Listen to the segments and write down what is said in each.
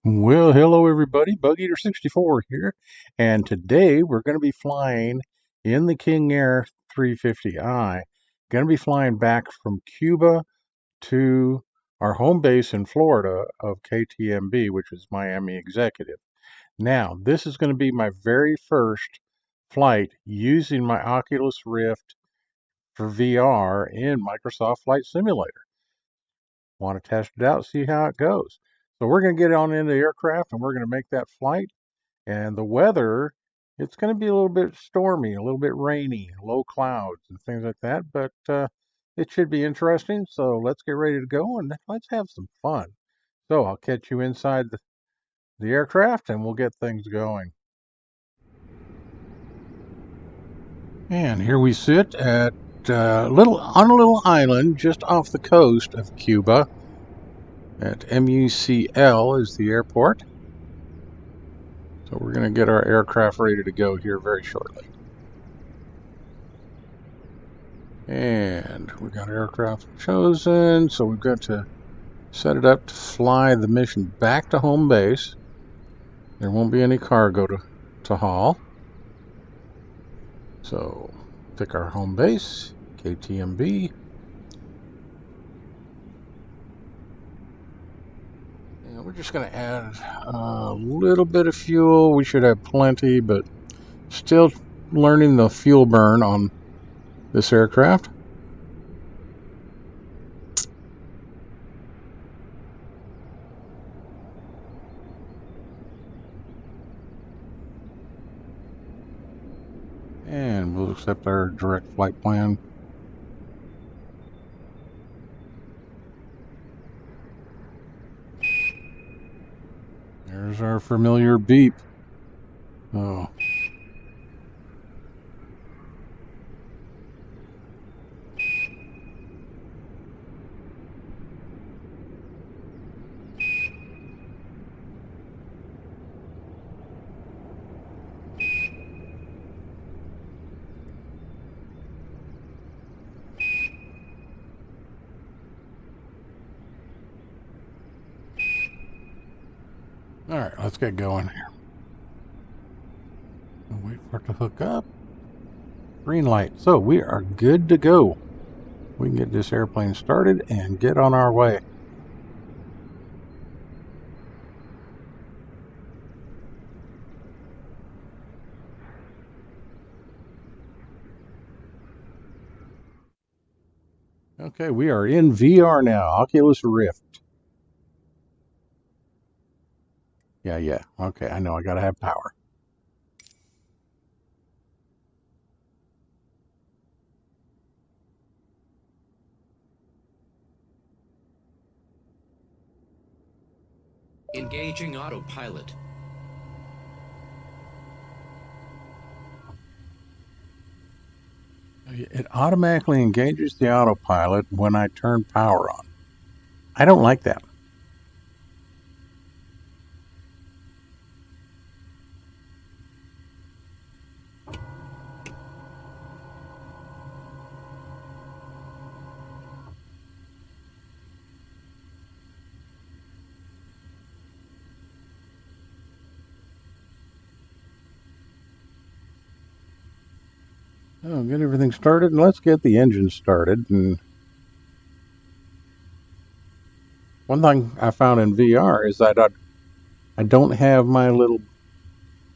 Well, hello everybody, Bug Eater 64 here, and today we're going to be flying in the King Air 350i. Going to be flying back from Cuba to our home base in Florida of KTMB, which is Miami Executive. Now, this is going to be my very first flight using my Oculus Rift for VR in Microsoft Flight Simulator. Want to test it out, see how it goes. So we're going to get on in the aircraft and we're going to make that flight. And the weather, it's going to be a little bit stormy, a little bit rainy, low clouds and things like that. But it should be interesting. So let's get ready to go and let's have some fun. So I'll catch you inside the aircraft and we'll get things going. And here we sit at on a little island just off the coast of Cuba. At MUCL is the airport. So we're going to get our aircraft ready to go here very shortly. And we got aircraft chosen, so we've got to set it up to fly the mission back to home base. There won't be any cargo to haul. So pick our home base, KTMB. And we're just going to add a little bit of fuel. We should have plenty, but still learning the fuel burn on this aircraft. And we'll accept our direct flight plan. There's our familiar beep. Oh. All right, let's get going here. We'll wait for it to hook up. Green light. So we are good to go. We can get this airplane started and get on our way. Okay, we are in VR now. Oculus Rift. Yeah. Okay, I know I gotta have power. Engaging autopilot. It automatically engages the autopilot when I turn power on. I don't like that. Oh, get everything started and let's get the engine started. And one thing I found in VR is that I don't have my little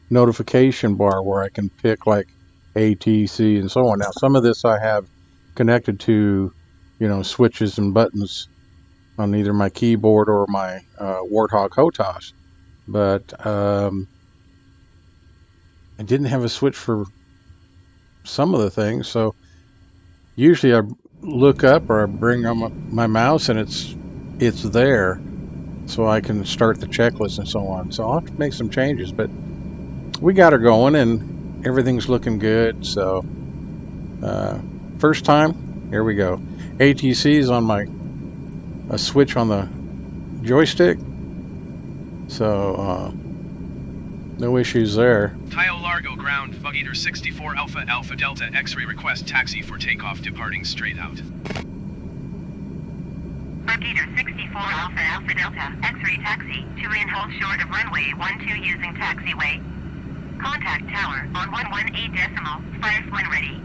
notification bar where I can pick like ATC and so on. Now, some of this I have connected to, switches and buttons on either my keyboard or my Warthog HOTAS. But I didn't have a switch for some of the things, so usually I look up or I bring on my mouse and it's there, so I can start the checklist and so on. So I'll have to make some changes, but we got her going and everything's looking good. So first time, here we go. ATC is on a switch on the joystick, so no issues there. Tayo Largo ground, Bug Eater 64 Alpha Alpha Delta X-ray request taxi for takeoff departing straight out. Bug Eater 64 Alpha Alpha Delta X-ray taxi to and hold short of runway 12 using taxiway. Contact tower on 118.5 when ready.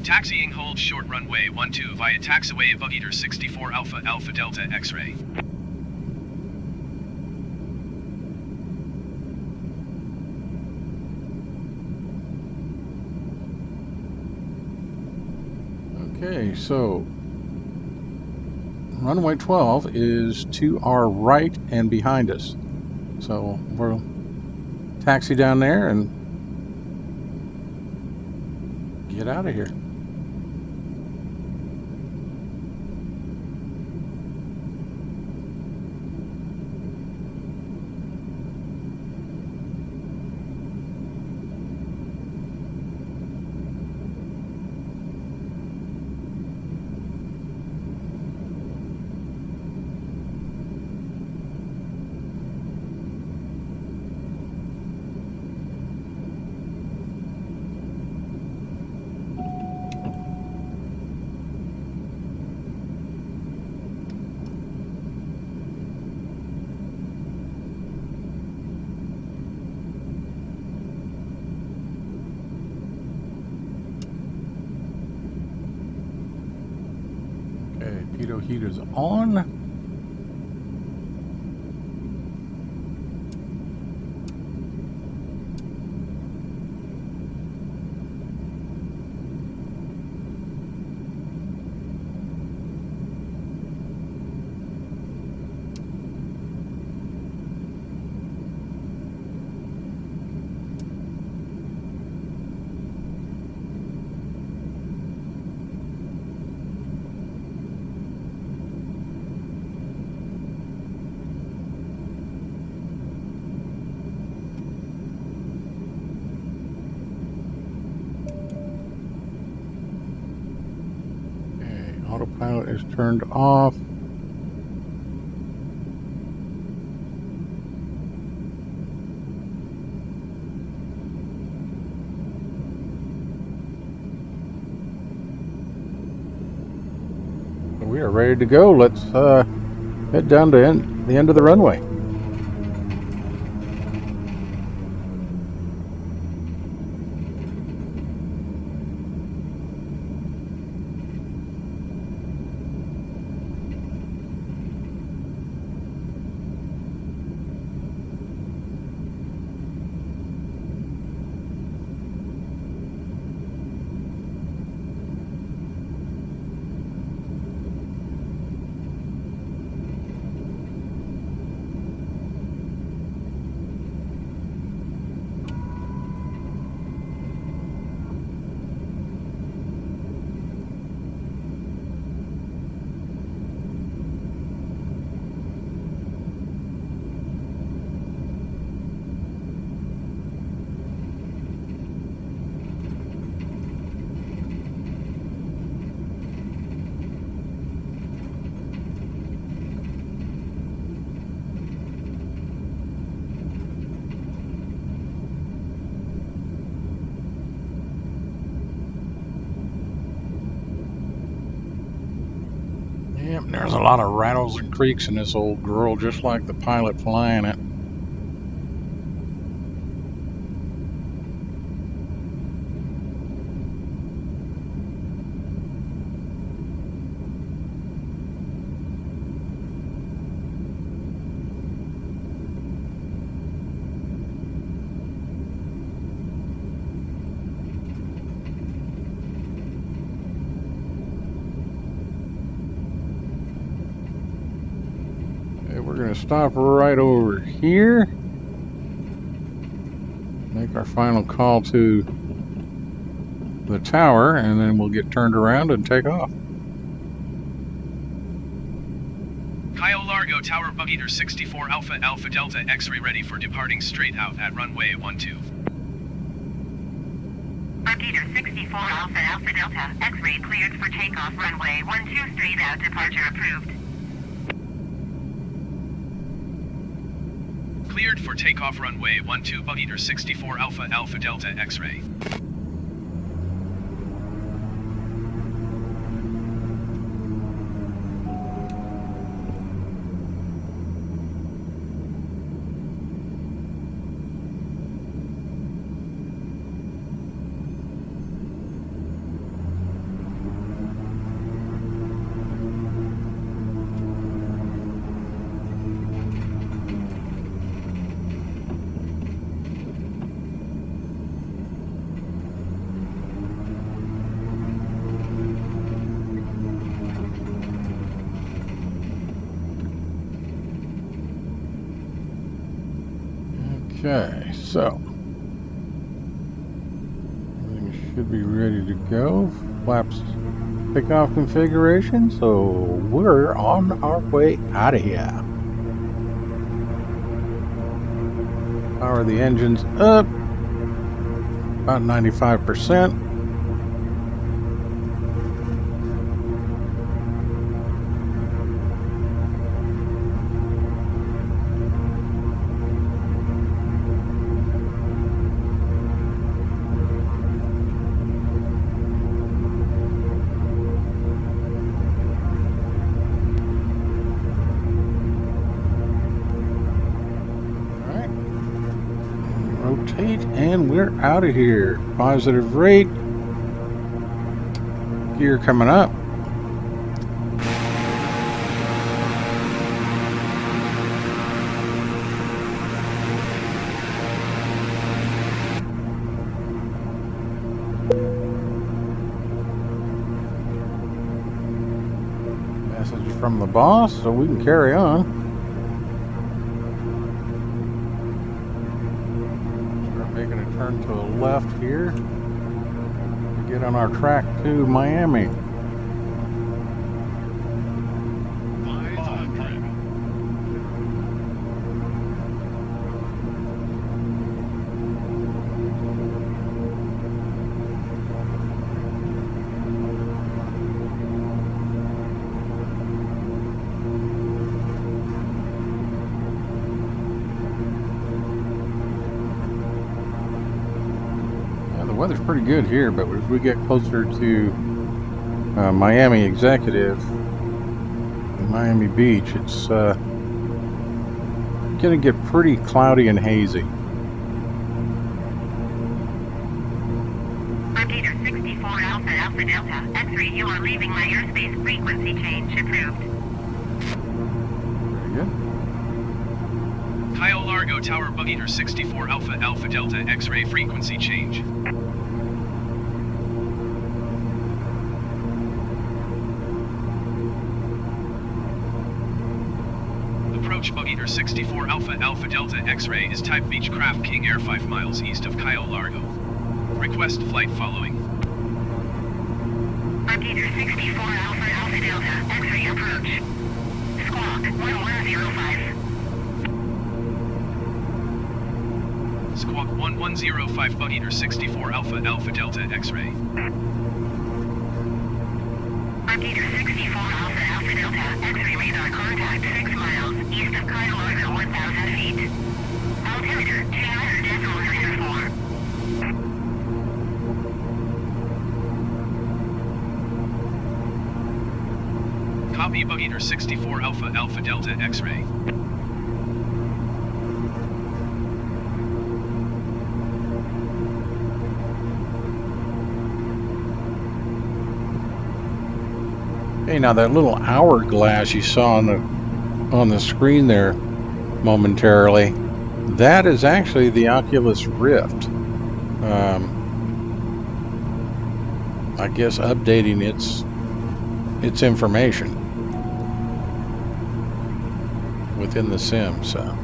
Taxiing hold short runway 12 via taxiway Bug Eater 64 Alpha Alpha Delta X-ray. Okay, so runway 12 is to our right and behind us. So we'll taxi down there and get out of here. Okay, pitot heater's on. Autopilot is turned off. We are ready to go. Let's head down to the end of the runway. Yep, there's a lot of rattles and creaks in this old girl, just like the pilot flying it. We're going to stop right over here. Make our final call to the tower, and then we'll get turned around and take off. Kyle Largo Tower Bug Eater 64 Alpha Alpha Delta X-ray ready for departing straight out at runway 12. Bug Eater 64 Alpha Alpha Delta X-ray cleared for takeoff runway 12 straight out, departure approved. Cleared for takeoff runway 12 Bug Eater 64 Alpha Alpha Delta X-ray. Okay, so everything should be ready to go. Flaps takeoff configuration, so we're on our way out of here. Power the engines up, about 95%. Rotate, and we're out of here. Positive rate. Gear coming up. Message from the boss, so we can carry on. Start making a turn to the left here. Get on our track to Miami. 500. Yeah, the weather's pretty good here, but as we get closer to Miami Executive, Miami Beach, it's gonna get pretty cloudy and hazy. Gator 64 Alpha Alpha Delta X-ray, you are leaving my airspace. Frequency change approved. Very good. Kyle Largo Tower Buggeater 64 Alpha Alpha Delta X-ray frequency change. Approach Buggeater 64 Alpha Alpha Delta X-ray is type Beechcraft King Air 5 miles east of Kyle Largo. Request flight following. Gator 64 Alpha Alpha Delta X-ray approach. Squawk 1105. Squawk 1105 Buggeater 64 Alpha Alpha Delta X-ray. Gator 64 Alpha Alpha Delta X-ray radar contact 6 miles east of Kyle Largo 1,000 feet. Altimeter 200.4. Copy Buggeater 64 Alpha Alpha Delta X-ray. Hey, now that little hourglass you saw on the screen there momentarily, that is actually the Oculus Rift. I guess updating its information within the sim, so.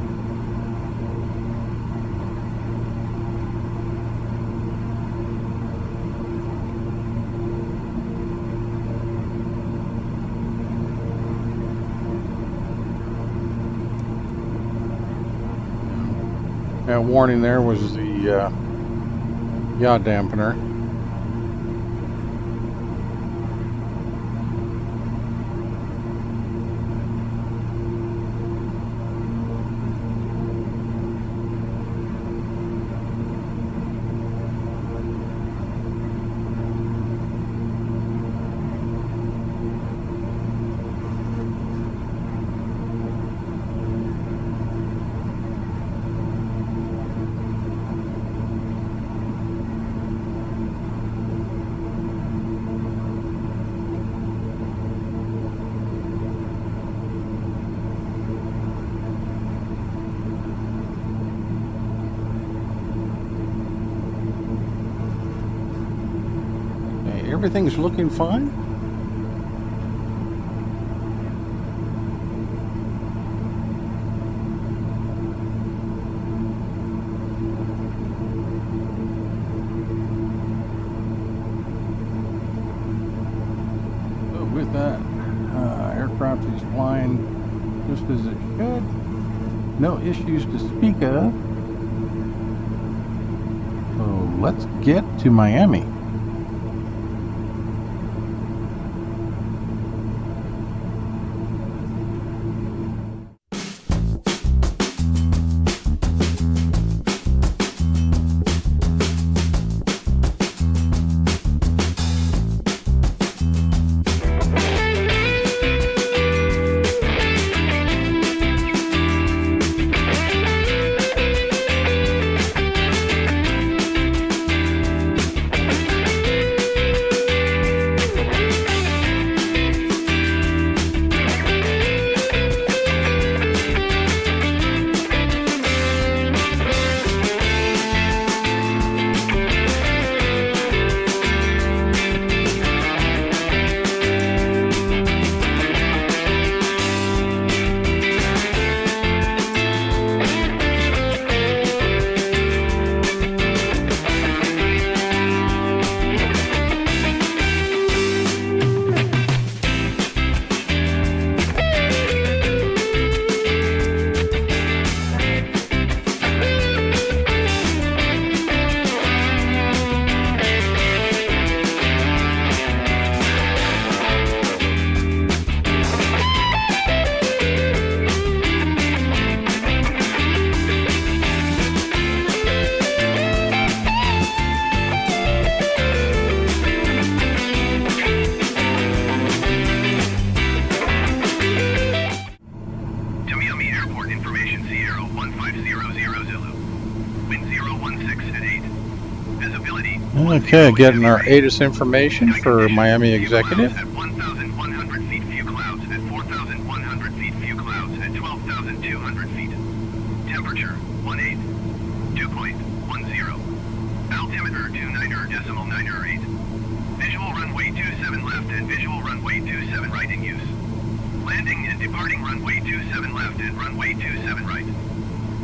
That warning there was the yaw dampener. Everything's looking fine. aircraft is flying just as it should. No issues to speak of. So let's get to Miami. Okay, getting our ATIS information for Miami Executive. At 1,100 feet, few clouds. At 4,100 feet, few clouds. At 12,200 feet. Temperature, 18. Dew point, 10. Altimeter, 29.908. Visual runway 27 left and visual runway 27 right in use. Landing and departing runway 27 left and runway 27 right.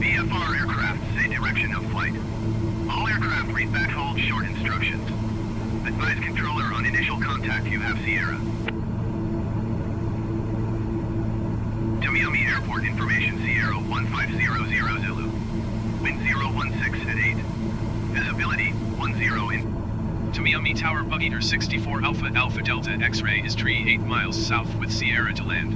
VFR aircraft say direction of flight. All aircraft read back hold short instructions. Advise controller on initial contact you have Sierra. To Miami Airport information Sierra 1500 Zulu. Wind 016 at 8. Visibility 10 in. To Miami Tower Bug Eater 64 Alpha Alpha Delta X-ray is tree 8 miles south with Sierra to land.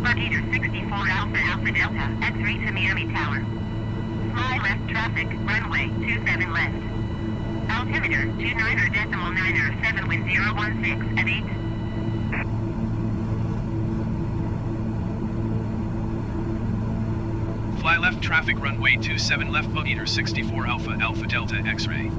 Bug Eater 64 Alpha Alpha Delta X-ray to Miami Tower. Fly left traffic, runway 27 left. Altimeter 29.907, wind 016 at 8. Fly left traffic, runway 27 left, Bug Eater 64 Alpha Alpha Delta X-ray.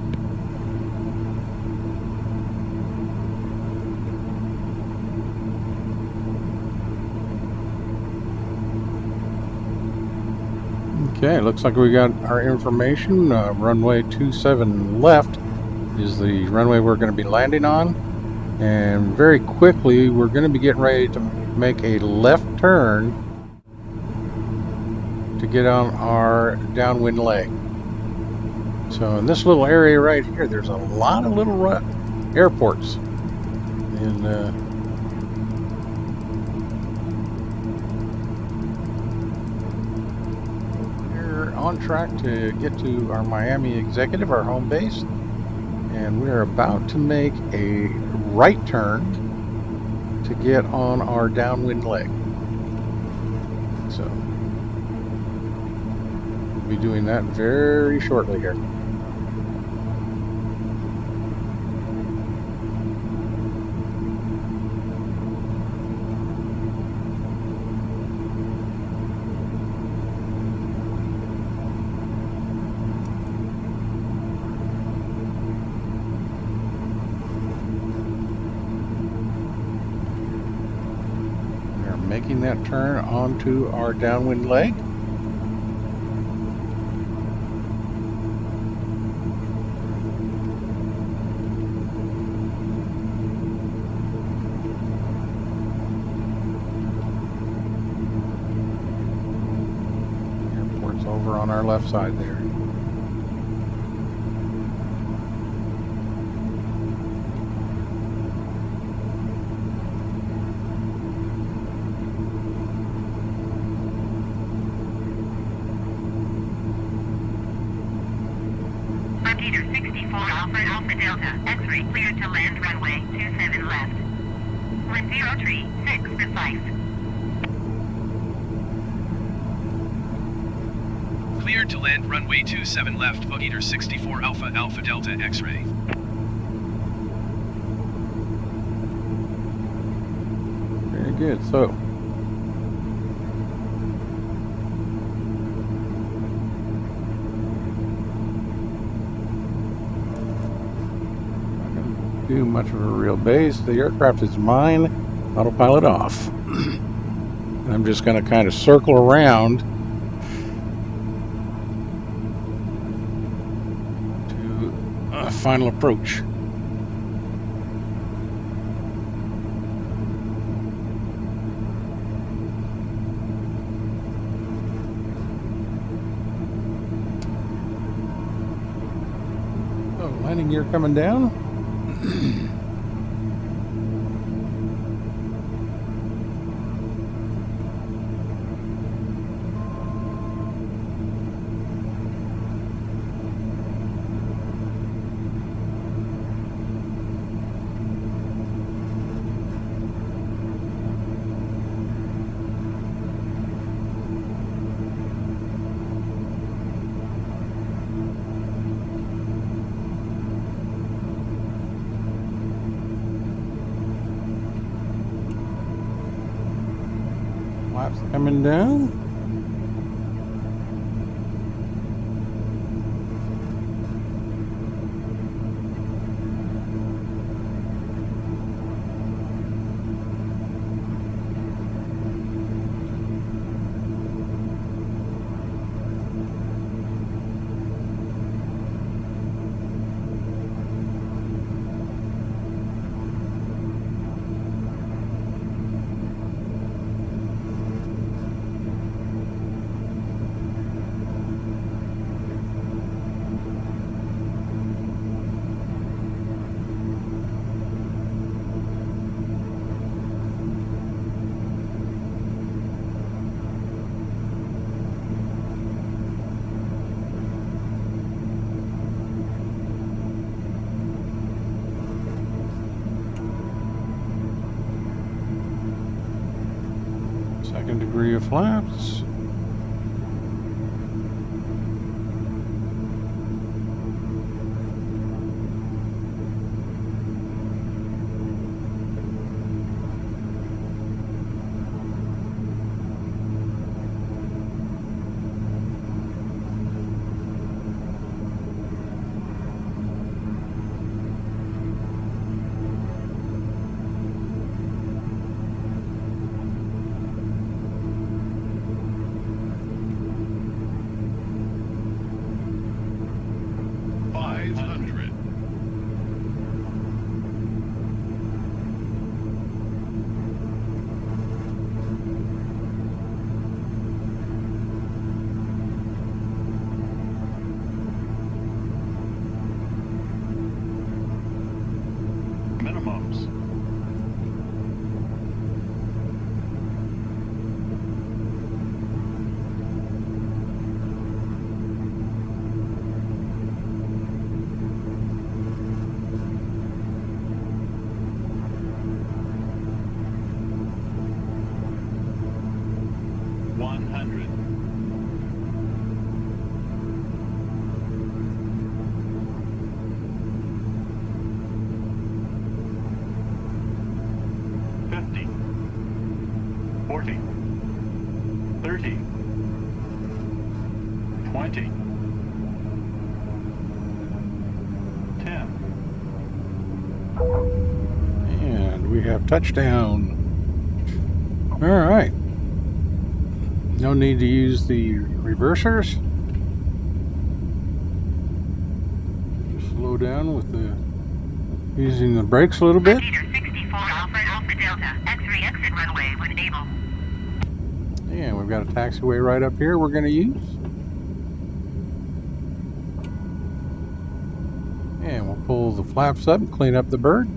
Okay, looks like we got our information. Runway 27 left is the runway we're going to be landing on. And very quickly, we're going to be getting ready to make a left turn to get on our downwind leg. So in this little area right here, there's a lot of little airports. And on track to get to our Miami Executive, our home base, and we're about to make a right turn to get on our downwind leg. So we'll be doing that very shortly here. Making that turn onto our downwind leg. Airport's over on our left side there. 64 Alpha Alpha Delta, X-ray cleared to land runway 27 left. Wind 036 precise. Cleared to land runway 27 left, bug eater 64 Alpha Alpha Delta X-ray. Very good. So, do much of a real base. The aircraft is mine. Autopilot off. And I'm just going to kind of circle around to a final approach. So, landing gear coming down. Flaps coming down. Second degree of flaps. Minimums. We have touchdown. All right. No need to use the reversers. Just slow down with the using the brakes a little bit. Peter 64 Alpha Alpha Delta, X-ray exit runway when able. And we've got a taxiway right up here we're going to use. And we'll pull the flaps up and clean up the bird.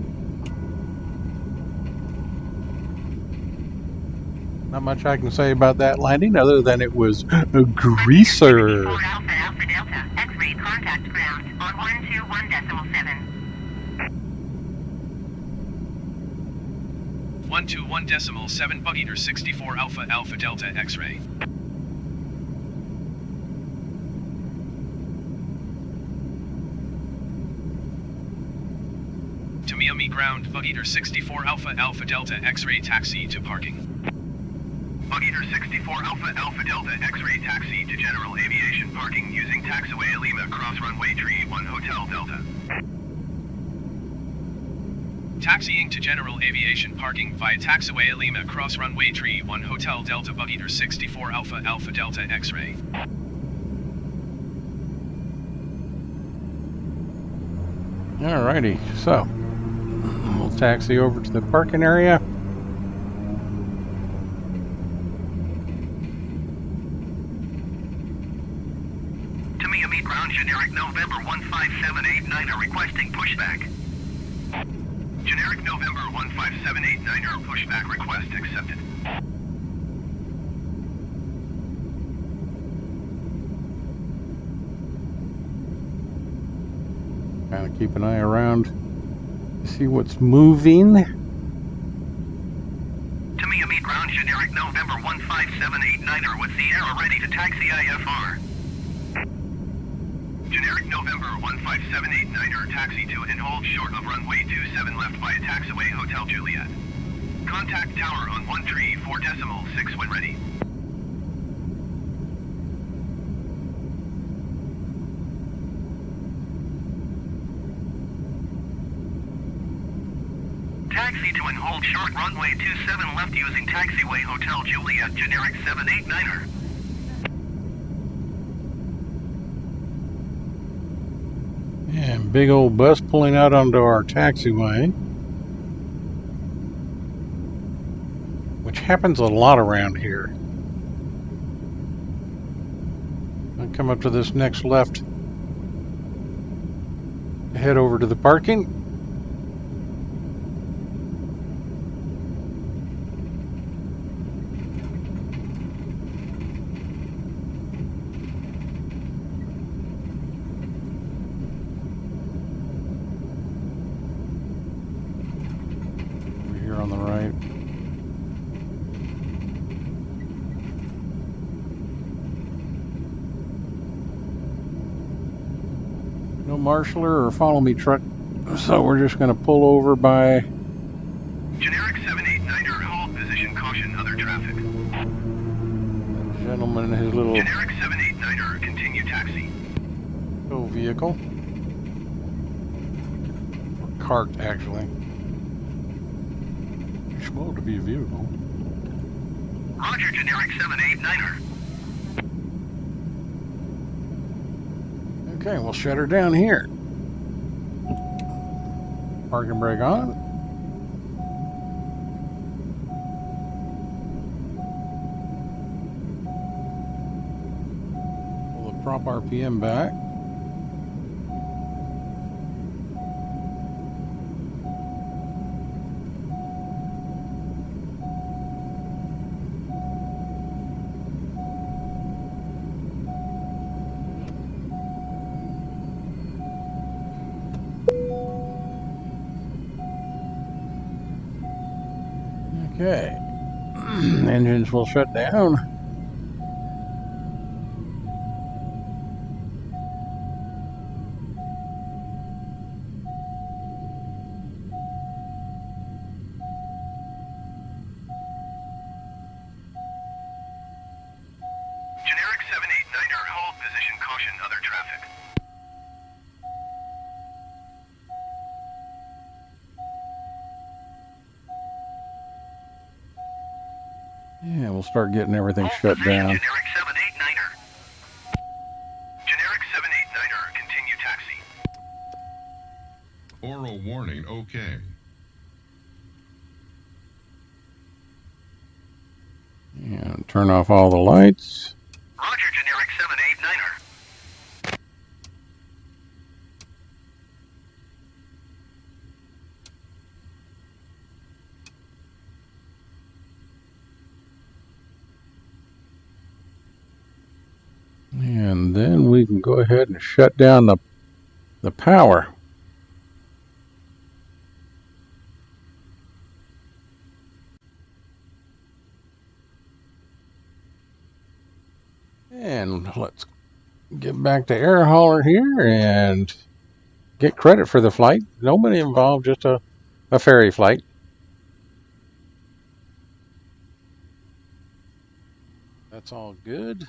Not much I can say about that landing other than it was a greaser. Alpha Alpha Delta, X-ray Contact ground on 121.7. 121.7 Bug Eater 64 Alpha Alpha Delta X-ray. To Miami ground, Bug Eater 64 Alpha Alpha Delta X-ray taxi to parking. Bug Eater 64 Alpha Alpha Delta X-ray taxi to general aviation parking using taxiway Lima cross runway tree 1 Hotel Delta. Taxiing to general aviation parking via taxiway Lima cross runway tree 1 Hotel Delta Bug Eater 64 Alpha Alpha Delta X-ray. Alrighty, so we'll taxi over to the parking area. To Miami ground, generic November 15789 requesting pushback. Generic November 15789 pushback request accepted. Kind of keep an eye around to see what's moving. To Miami ground, generic November 15789 with Sierra ready to taxi IFR. Generic November 15789 taxi to and hold short of runway 27 left via taxiway Hotel Juliet. Contact tower on 134.6 when ready. Taxi to and hold short runway 27 left using taxiway Hotel Juliet, generic 789er. And big old bus pulling out onto our taxiway, which happens a lot around here. I'll come up to this next left, head over to the parking. On the right. No marshaller or follow me truck, so we're just going to pull over by generic 789er, hold position, caution other traffic. the gentleman in his little generic 789er, continue taxi. tow vehicle, or cart actually. Slow to be a vehicle. Roger, generic 789er. Okay, we'll shut her down here. Parking brake on. Pull the prop RPM back. Okay, engines will shut down. Generic 789er, hold position, caution other traffic. Yeah, we'll start getting everything Hold shut position, down. generic 789er. Generic 789er, continue taxi. Oral warning, okay. And turn off all the lights. Roger, generic 789er. And then we we can go ahead and shut down the power. And let's get back to air hauler here and get credit for the flight. Nobody involved, just a ferry flight. That's all good.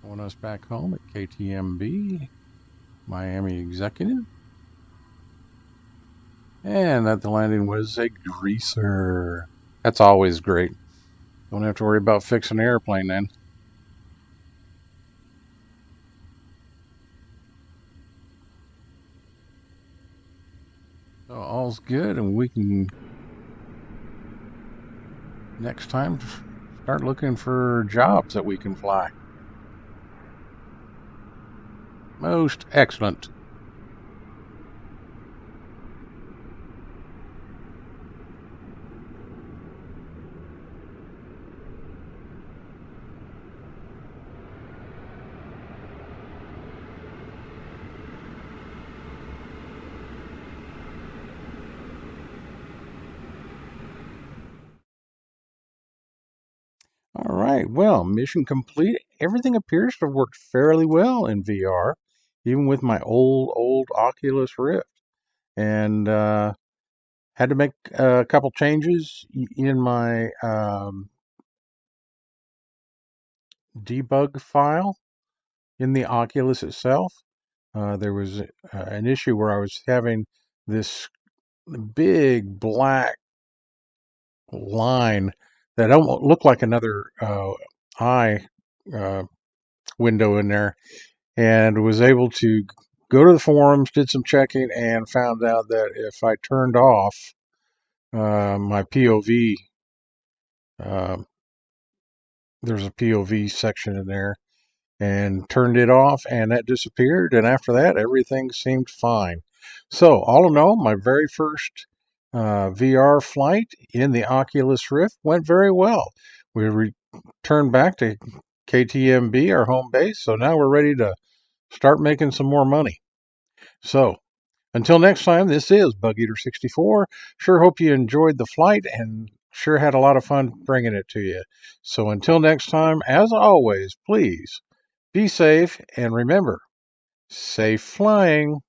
I want us back home at KTMB, Miami Executive. And that the landing was a greaser. That's always great. Don't have to worry about fixing an airplane then. So all's good, and we can next time start looking for jobs that we can fly. Most excellent. All right, well, mission complete. Everything appears to have worked fairly well in VR, even with my old Oculus Rift. And had to make a couple changes in my debug file in the Oculus itself. There was an issue where I was having this big black line that almost looked like another eye window in there, and was able to go to the forums, did some checking, and found out that if I turned off my POV, there's a POV section in there, and turned it off, and that disappeared. And after that, everything seemed fine. So all in all, my very first VR flight in the Oculus Rift went very well. We returned back to KTMB, our home base, so now we're ready to start making some more money. So until next time, this is Bug Eater 64. Sure hope you enjoyed the flight and sure had a lot of fun bringing it to you. So until next time, as always, please be safe and remember, safe flying.